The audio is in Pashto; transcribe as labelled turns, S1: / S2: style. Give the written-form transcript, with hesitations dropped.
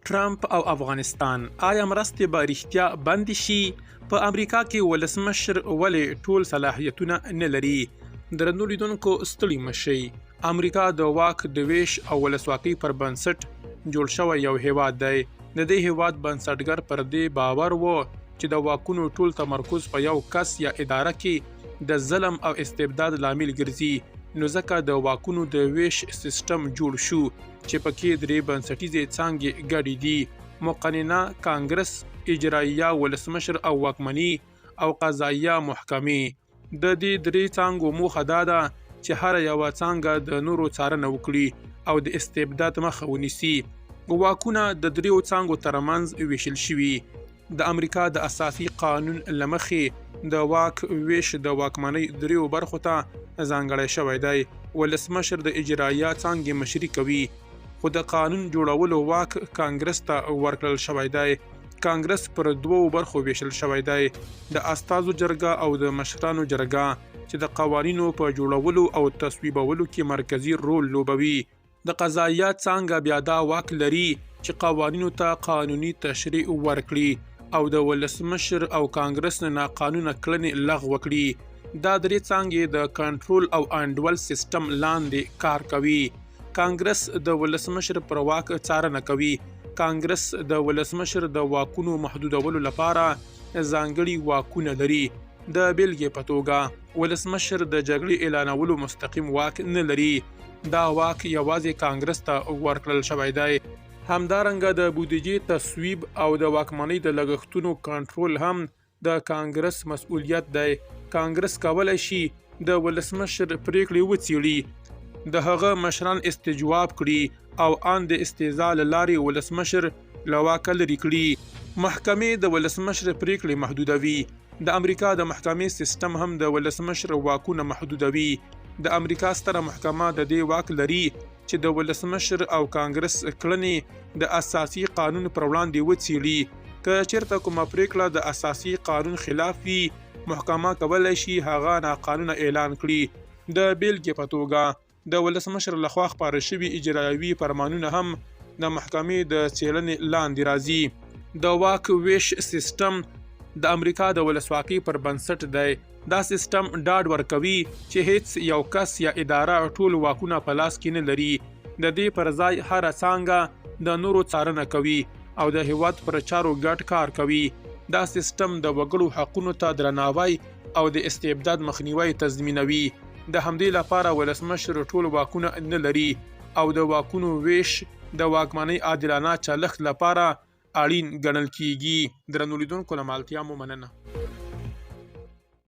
S1: ټرمپ او افغانستان آیا مرستې به رښتیا بند شي؟ په امریکا کې ولسمشر ولې ټول صلاحیتونه نه لري؟ درنو لیدونکو ستړي مشئ. امریکا د واک د ویش او ولسواکۍ پر بنسټ جوړ شوی یو هیواد دی. د دې هیواد بنسټګر پر دې باور و چې د واکونو ټول تمرکز په یو کس یا اداره کې د ظلم او استبداد لامل ګرځي. نو ځکه د واکونو د ویش سیستم جوړ شو چې پکې درې بنسټیزې څانګې ګډې دي: مقننه، کانګرس، اجراییه ولسمشر او واکمني او قضاییه محکمې. د دې درې څانګو موخه دا ده چې هر یوه څانګه د نورو څارنه وکړي او د استبداد مخه ونیسي. واکونه د دریو څانګو ترمنځ ویشل شوي. د امریکا د اساسي قانون له مخې د واک ویش د واکمنۍ دریو برخو ته ځانګړی شوی دی. ولسمشر د اجراییه څانګې مشري کوي، خو د قانون جوړولو واک کانګرس ته ورکړل شوی دی. کانګرس پر دوو برخو ویشل شوی دی: د استازو جرګه او د مشرانو جرګه، چې د قوانینو په جوړولو او تصویبولو کې مرکزی رول لوبوي. د قضاییه څانګه بیا دا واک لري چې قوانینو ته قانوني تشریع ورکړي او د ولسمشر او کانګرس نه قانونه کړنې لغوه کړي. دا درې څانګې د کنټرول او انډول سیستم لاندې کار کوي. کانګرس د ولسمشر پر واک څارنه کوي. کانګرس د ولسمشر د واکونو محدودولو لپاره ځانګړي واکونه لري. د بیلګې په توګه ولسمشر د جګړې اعلانولو مستقیم واک نه لري. دا واک یوازې کانګرس ته ورکړل شوی دی. همدارنګه د بودیجې تصویب او د واکمنۍ د لګښتونو کنټرول هم د کانګرس مسؤلیت دی. کانګرس کولی شي د ولسمشر پریکړې وڅیړي، د هغه مشران استجواب کړي او ان د استیضاح له لارې ولسمشر له واکه لرې کړي. محکمې د ولسمشر پریکړې محدودوي. د امریکا د محکمې سیستم هم د ولسمشر واکونه محدودوي. د امریکا ستره محکمه د دې واک لري چې د ولسمشر او کانګرس کړنې د اساسي قانون پر وړاندې وڅیړي. که چیرته کومه پریکړه د اساسي قانون خلاف وي، محکمه کولی شي هغه ناقانونه اعلان کړي. د بیلګې په توګه د ولسمشر لخوا خپاره شوي اجرایوي فرمانونه هم د محکمې د څیړنې لاندې راځي. د واک ویش سیستم د امریکا د ولسواکۍ پر بنسټ دی. دا سیستم ډاډ ورکوي چې هیڅ یو کس یا اداره ټول واکونه په لاس کې نه لري. د دې پر ځای هره څانګه د نورو څارنه کوي او د هیواد پر چارو ګډ کار کوي. دا سیستم د وګړو حقونو ته درناوی او د استبداد مخنیوی تضمینوي. د همدې لپاره ولسمشر ټول واکونه نه لري او د واکونو ویش د واکمنۍ عادلانه چلښت لپاره اړین ګڼل کیږي. درنو لیدونکو له مالتیا مو مننه.